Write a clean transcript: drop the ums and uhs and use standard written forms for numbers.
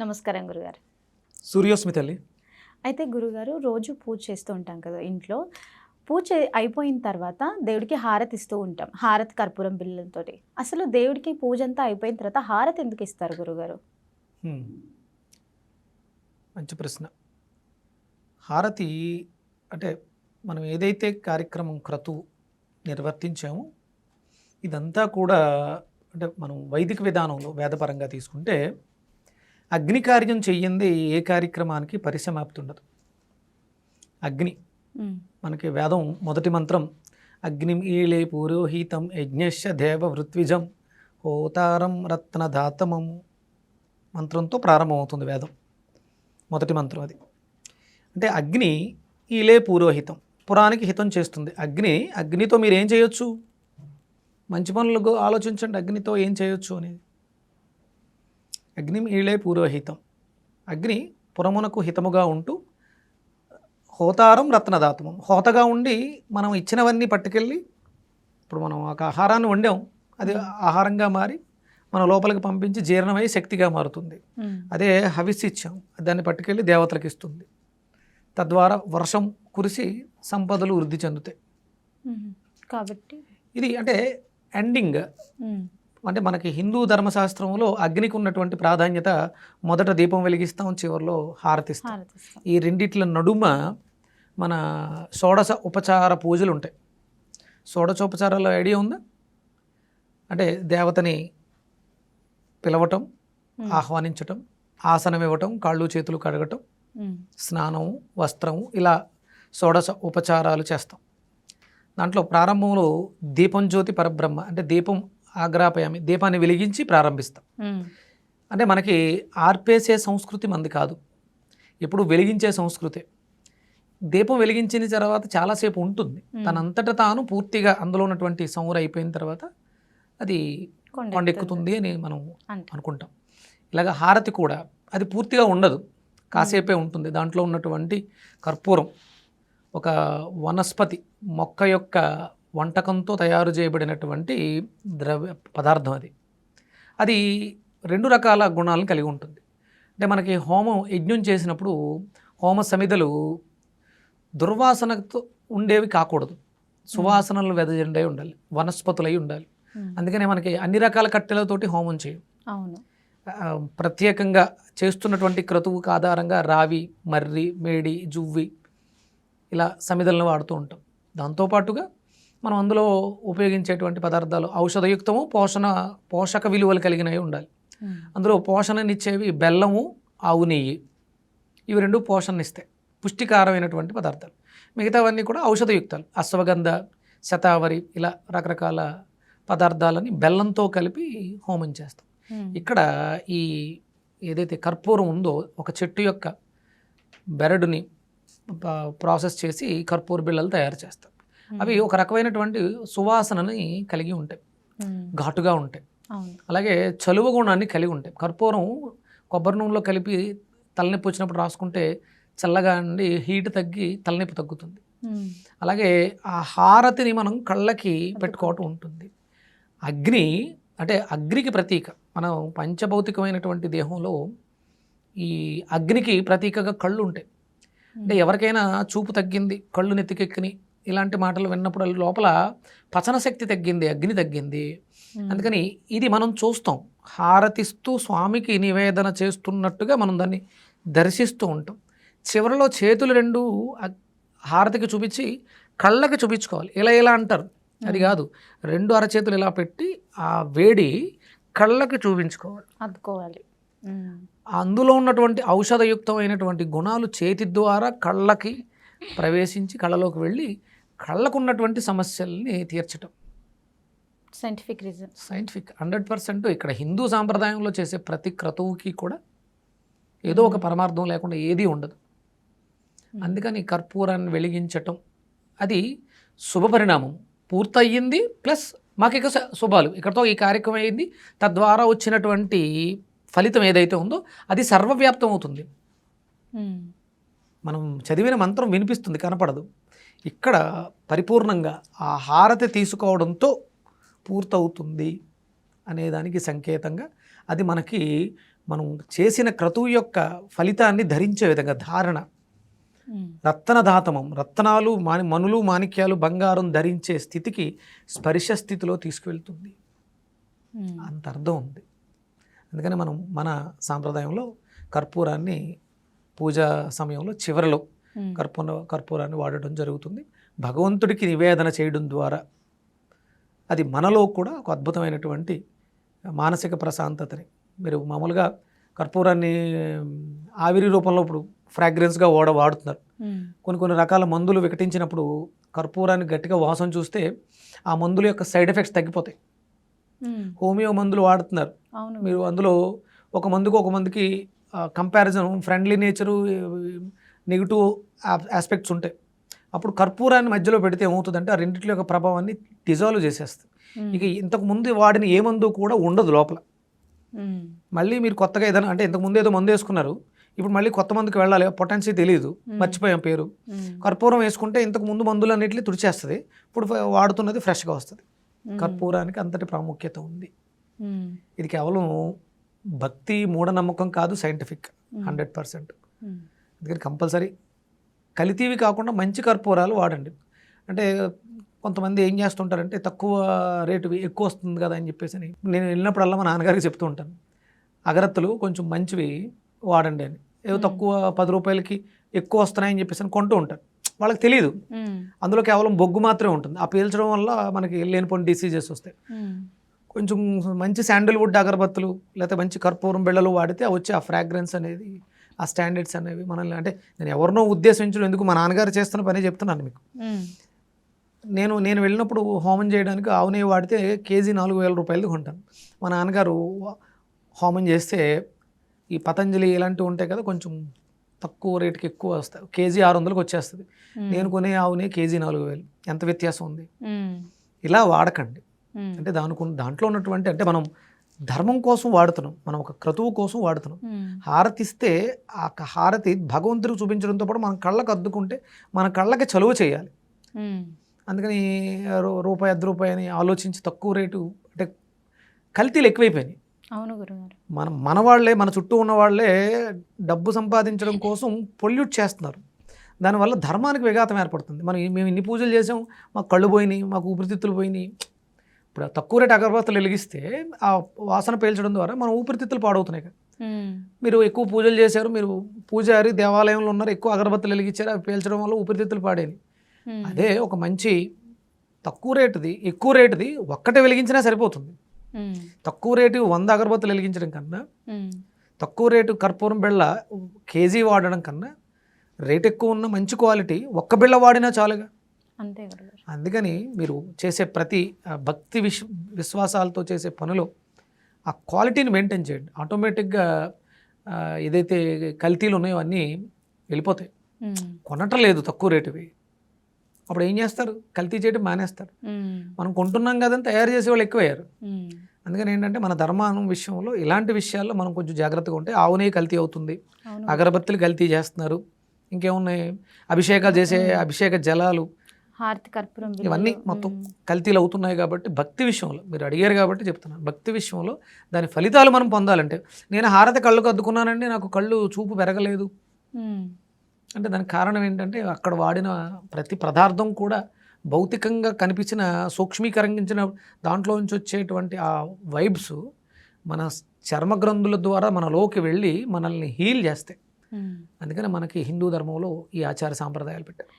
నమస్కారం గురుగారు. సూర్యోస్మి తల్లి. అయితే గురుగారు రోజు పూజ చేస్తూ ఉంటాం కదా ఇంట్లో. పూజ అయిపోయిన తర్వాత దేవుడికి హారతి ఇస్తూ ఉంటాం. హారతి కర్పూరం బిళ్ళలతోటి. అసలు దేవుడికి పూజ అంతా అయిపోయిన తర్వాత హారతి ఎందుకు ఇస్తారు గురుగారు? హ్మ్. మంచి ప్రశ్న. హారతి అంటే మనం ఏదైతే కార్యక్రమం క్రతువు నిర్వర్తించామో ఇదంతా కూడా అంటే మనం వైదిక విధానంలో వేదపరంగా తీసుకుంటే అగ్ని కార్యం చెయ్యింది ఏ కార్యక్రమానికి పరిసమాప్తి ఉండదు. అగ్ని మనకి వేదం మొదటి మంత్రం అగ్నిం ఈళే పురోహితం యజ్ఞశ్చ దేవ వృత్విజం హోతారం రత్నధాతమం మంత్రంతో ప్రారంభమవుతుంది వేదం. మొదటి మంత్రం అది. అంటే అగ్ని ఈలే పురోహితం, పురానికి హితం చేస్తుంది. అగ్నితో మీరు ఏం చేయొచ్చు? మంచి పనులకు ఆలోచించండి. అగ్నితో ఏం చేయొచ్చు అనేది. అగ్ని ఈళే పురోహితం, అగ్ని పురమునకు హితముగా ఉంటూ హోతారం రత్నదాతమం, హోతగా ఉండి మనం ఇచ్చినవన్నీ పట్టుకెళ్ళి ఇప్పుడు మనం ఒక ఆహారాన్ని వండాం, అది ఆహారంగా మారి మన లోపలికి పంపించి జీర్ణమై శక్తిగా మారుతుంది. అదే హవిస్సు ఇచ్చాం, దాన్ని పట్టుకెళ్ళి దేవతలకు ఇస్తుంది. తద్వారా వర్షం కురిసి సంపదలు వృద్ధి చెందుతాయి. కాబట్టి ఇది అంటే ఎండింగ్. అంటే మనకి హిందూ ధర్మశాస్త్రంలో అగ్నికి ఉన్నటువంటి ప్రాధాన్యత మొదట దీపం వెలిగిస్తాం, చివరిలో హారతిస్తాం. ఈ రెండిట్ల నడుమ మన షోడశ ఉపచార పూజలు ఉంటాయి. షోడశోపచారాల ఐడియా ఉందా? అంటే దేవతని పిలవటం, ఆహ్వానించటం, ఆసనం ఇవ్వటం, కాళ్ళు చేతులు కడగటం, స్నానం, వస్త్రము, ఇలా షోడశ ఉపచారాలు చేస్తాం. దాంట్లో ప్రారంభంలో దీపం జ్యోతి పరబ్రహ్మ అంటే దీపం ఆగ్రాపయామి, దీపాన్ని వెలిగించి ప్రారంభిస్తాం. అంటే మనకి ఆర్పేసే సంస్కృతి మంది కాదు, ఎప్పుడు వెలిగించే సంస్కృతే. దీపం వెలిగించిన తర్వాత చాలాసేపు ఉంటుంది, తనంతట తాను పూర్తిగా అందులో ఉన్నటువంటి సౌర అయిపోయిన తర్వాత అది కొండెక్కుతుంది అని మనం అనుకుంటాం. ఇలాగ హారతి కూడా అది పూర్తిగా ఉండదు, కాసేపే ఉంటుంది. దాంట్లో ఉన్నటువంటి కర్పూరం ఒక వనస్పతి మొక్క యొక్క వంటకంతో తయారు చేయబడినటువంటి ద్రవ్య పదార్థం. అది రెండు రకాల గుణాలను కలిగి ఉంటుంది. అంటే మనకి హోమం యజ్ఞం చేసినప్పుడు హోమ సమిధలు దుర్వాసనతో ఉండేవి కాకూడదు, సువాసనలు వెదజెండే ఉండాలి, వనస్పతులై ఉండాలి. అందుకనే మనకి అన్ని రకాల కట్టెలతోటి హోమం చేయం. ప్రత్యేకంగా చేస్తున్నటువంటి క్రతువుకు ఆధారంగా రావి, మర్రి, మేడి, జువ్వి ఇలా సమిధలను వాడుతూ ఉంటాం. దాంతోపాటుగా మనం అందులో ఉపయోగించేటువంటి పదార్థాలు ఔషధయుక్తము, పోషక విలువలు కలిగినవి ఉండాలి. అందులో పోషణనిచ్చేవి బెల్లము, ఆవు నెయ్యి, ఇవి రెండు పోషణనిస్తాయి, పుష్టికారమైనటువంటి పదార్థాలు. మిగతావన్నీ కూడా ఔషధయుక్తాలు, అశ్వగంధ, శతావరి, ఇలా రకరకాల పదార్థాలని బెల్లంతో కలిపి హోమం చేస్తాం. ఇక్కడ ఈ ఏదైతే కర్పూరం ఉందో ఒక చెట్టు యొక్క బెరడుని ప్రాసెస్ చేసి కర్పూర బిళ్ళలు తయారు చేస్తాం. అవి ఒక రకమైనటువంటి సువాసనని కలిగి ఉంటాయి, ఘాటుగా ఉంటాయి, అలాగే చలువ గుణాన్ని కలిగి ఉంటాయి. కర్పూరం కొబ్బరి నూనెలో కలిపి తలనొప్పి వచ్చినప్పుడు రాసుకుంటే చల్లగా అండి హీట్ తగ్గి తలనొప్పి తగ్గుతుంది. అలాగే ఆ హారతిని మనం కళ్ళకి పెట్టుకోవటం ఉంటుంది. అగ్ని అంటే అగ్నికి ప్రతీక. మనం పంచభౌతికమైనటువంటి దేహంలో ఈ అగ్నికి ప్రతీకగా కళ్ళు ఉంటాయి. అంటే ఎవరికైనా చూపు తగ్గింది, కళ్ళు నెత్తికెక్కిని, ఇలాంటి మాటలు విన్నప్పుడు లోపల పచన శక్తి తగ్గింది, అగ్ని తగ్గింది. అందుకని ఇది మనం చూస్తాం, హారతిస్తూ స్వామికి నివేదన చేస్తున్నట్టుగా మనం దాన్ని దర్శిస్తూ ఉంటాం. చివరిలో చేతులు రెండు హారతికి చూపించి కళ్ళకి చూపించుకోవాలి. ఇలా అంటారు, అది కాదు. రెండు అరచేతులు ఇలా పెట్టి ఆ వేడి కళ్ళకి చూపించుకోవాలి, అద్దుకోవాలి. అందులో ఉన్నటువంటి ఔషధయుక్తమైనటువంటి గుణాలు చేతి ద్వారా కళ్ళకి ప్రవేశించి కళ్ళలోకి వెళ్ళి కళ్ళకు ఉన్నటువంటి సమస్యల్ని తీర్చటం. Scientific reason, scientific 100%. ఇక్కడ హిందూ సాంప్రదాయంలో చేసే ప్రతి క్రతువుకి కూడా ఏదో ఒక పరమార్థం లేకుండా ఏదీ ఉండదు. అందుకని కర్పూరాన్ని వెలిగించటం అది శుభపరిణామం. పూర్తయింది, ప్లస్ మాకు ఇక శుభాలు, ఇక్కడతో ఈ కార్యక్రమం అయింది. తద్వారా వచ్చినటువంటి ఫలితం ఏదైతే ఉందో అది సర్వవ్యాప్తం అవుతుంది. మనం చదివిన మంత్రం వినిపిస్తుంది, కనపడదు. ఇక్కడ పరిపూర్ణంగా ఆ హారతి తీసుకోవడంతో పూర్తవుతుంది అనేదానికి సంకేతంగా అది మనకి మనం చేసిన క్రతువు యొక్క ఫలితాన్ని ధరించే విధంగా ధారణ. రత్నధాతమం, రత్నాలు మనులు మాణిక్యాలు బంగారం ధరించే స్థితికి స్పర్శ స్థితిలో తీసుకువెళ్తుంది. అంత అర్థం ఉంది. అందుకని మనం మన సాంప్రదాయంలో కర్పూరాన్ని పూజా సమయంలో చివరిలో కర్పూరాన్ని వాడటం జరుగుతుంది. భగవంతుడికి నివేదన చేయడం ద్వారా అది మనలో కూడా ఒక అద్భుతమైనటువంటి మానసిక ప్రశాంతతని. మీరు మామూలుగా కర్పూరాన్ని ఆవిరి రూపంలో ఇప్పుడు ఫ్రాగ్రెన్స్గా వాడుతున్నారు. కొన్ని రకాల మందులు వికటించినప్పుడు కర్పూరాన్ని గట్టిగా వాసన చూస్తే ఆ మందుల యొక్క సైడ్ ఎఫెక్ట్స్ తగ్గిపోతాయి. హోమియో మందులు వాడుతున్నారు. మీరు అందులో ఒక మందుకి comparison friendly nature, negative aspects ఉంటాయి. అప్పుడు కర్పూరాన్ని మధ్యలో పెడితే ఏమవుతుందంటే ఆ రెండింటి యొక్క ప్రభావాన్ని డిజాల్వ్ చేసేస్తుంది. ఇక ఇంతకు ముందు వాడిన ఏ మందు కూడా ఉండదు లోపల. మళ్ళీ మీరు కొత్తగా ఏదైనా అంటే ఇంతకుముందు ఏదో మందు వేసుకున్నారు, ఇప్పుడు మళ్ళీ కొత్త మందుకి వెళ్ళాలి, పొటెన్సీ తెలియదు, మర్చిపోయాం పేరు. కర్పూరం వేసుకుంటే ఇంతకు ముందు మందులు అన్నింటినీ తుడిచేస్తుంది, ఇప్పుడు వాడుతున్నది ఫ్రెష్గా వస్తుంది. కర్పూరానికి అంతటి ప్రాముఖ్యత ఉంది. ఇది కేవలం భక్తి మూఢనమ్మకం కాదు, సైంటిఫిక్ 100%. అందుకని కంపల్సరీ కలితీవి కాకుండా మంచి కర్పూరాలు వాడండి. అంటే కొంతమంది ఏం చేస్తుంటారంటే తక్కువ రేటు ఎక్కువ వస్తుంది కదా అని చెప్పేసి నేను వెళ్ళినప్పుడల్లా మా నాన్నగారికి చెప్తూ ఉంటాను, అగరత్తులు కొంచెం మంచివి వాడండి అని. ఏదో తక్కువ 10 రూపాయలకి ఎక్కువ వస్తున్నాయని చెప్పేసి అని కొంటూ ఉంటారు. వాళ్ళకి తెలియదు అందులో కేవలం బొగ్గు మాత్రమే ఉంటుంది. ఆ పీల్చడం వల్ల మనకి లేనిపోని డిసీజెస్ వస్తాయి. కొంచెం మంచి శాండిల్వుడ్ అగరబత్తులు లేకపోతే మంచి కర్పూరం బిళ్ళలు వాడితే వచ్చే ఆ ఫ్రాగ్రెన్స్ అనేది, ఆ స్టాండర్డ్స్ అనేవి మనల్ని, అంటే నేను ఎవరినో ఉద్దేశించడం ఎందుకు, మా నాన్నగారు చేస్తున్న పని చెప్తున్నాను మీకు. నేను వెళ్ళినప్పుడు హోమం చేయడానికి ఆవు నెయ్యి వాడితే కేజీ 4,000 రూపాయలది కొంటాను. మా నాన్నగారు హోమం చేస్తే ఈ పతంజలి ఇలాంటివి ఉంటాయి కదా, కొంచెం తక్కువ రేటుకి ఎక్కువ వస్తాయి, కేజీ 600కి వచ్చేస్తుంది. నేను కొనే ఆవు నెయ్యి కేజీ 4,000. ఎంత వ్యత్యాసం ఉంది. ఇలా వాడకండి. అంటే దాంట్లో ఉన్నటువంటి, అంటే మనం ధర్మం కోసం వాడుతున్నాం, మనం ఒక క్రతువు కోసం వాడుతున్నాం. హారతి ఇస్తే ఆ హారతి భగవంతుడికి చూపించడంతో పాటు మన కళ్ళకు అద్దుకుంటే మన కళ్ళకి చలువ చేయాలి. అందుకని రూపాయి 10 రూపాయి అని ఆలోచించి తక్కువ రేటు, అంటే కల్తీలు ఎక్కువైపోయినాయి. అవును గురుగారు. మన వాళ్ళే, మన చుట్టూ ఉన్న వాళ్ళే డబ్బు సంపాదించడం కోసం పొల్యూట్ చేస్తున్నారు. దానివల్ల ధర్మానికి విఘాతం ఏర్పడుతుంది. మేము ఇన్ని పూజలు చేసాం, మాకు కళ్ళు పోయినాయి, మాకు ఊపిరితిత్తులు పోయినాయి. ఇప్పుడు తక్కువ రేటు అగరబత్తులు వెలిగిస్తే ఆ వాసన పీల్చడం ద్వారా మన ఊపిరితిత్తులు పాడవుతున్నాయి కదా. మీరు ఎక్కువ పూజలు చేశారు, మీరు పూజారి దేవాలయంలో ఉన్నారు, ఎక్కువ అగరబత్తులు వెలిగించారు, అవి పీల్చడం వల్ల ఊపిరితిత్తులు పాడేది. అదే ఒక మంచి తక్కువ రేటుది ఎక్కువ రేటుది ఒక్కటే వెలిగించినా సరిపోతుంది. తక్కువ రేటు 100 అగరబత్తులు వెలిగించడం కన్నా, తక్కువ రేటు కర్పూరం బిళ్ళ కేజీ వాడడం కన్నా, రేట్ ఎక్కువ ఉన్న మంచి క్వాలిటీ ఒక్క బిళ్ళ వాడినా చాలుగా. అంతే. అందుకని మీరు చేసే ప్రతి భక్తి విశ్వాసాలతో చేసే పనులు ఆ క్వాలిటీని మెయింటైన్ చేయండి. ఆటోమేటిక్గా ఏదైతే కల్తీలు ఉన్నాయో అన్నీ వెళ్ళిపోతాయి. కొనటం లేదు తక్కువ రేటువి, అప్పుడు ఏం చేస్తారు, కల్తీ చేయడం మానేస్తారు. మనం కొంటున్నాం కదని తయారు చేసే వాళ్ళు ఎక్కువయ్యారు. అందుకని ఏంటంటే మన ధర్మానం విషయంలో ఇలాంటి విషయాల్లో మనం కొంచెం జాగ్రత్తగా ఉంటే, ఆవు నెయ్యి కల్తీ అవుతుంది, అగరబత్తులు కల్తీ చేస్తున్నారు, ఇంకేమున్నాయి అభిషేకాలు చేసే అభిషేక జలాలు, హారతి కర్పూరం ఇవన్నీ మొత్తం కల్తీలు అవుతున్నాయి. కాబట్టి భక్తి విషయంలో మీరు అడిగారు కాబట్టి చెప్తున్నాను, భక్తి విషయంలో దాని ఫలితాలు మనం పొందాలంటే, నేను హారతి కళ్ళకు అద్దుకున్నానండి, నాకు కళ్ళు చూపు పెరగలేదు అంటే దానికి కారణం ఏంటంటే అక్కడ వాడిన ప్రతి పదార్థం కూడా భౌతికంగా కనిపించిన సూక్ష్మీకరించిన దాంట్లో నుంచి వచ్చేటువంటి ఆ వైబ్స్ మన చర్మగ్రంథుల ద్వారా మనలోకి వెళ్ళి మనల్ని హీల్ చేస్తాయి. అందుకని మనకి హిందూ ధర్మంలో ఈ ఆచార సాంప్రదాయాలు పెట్టారు.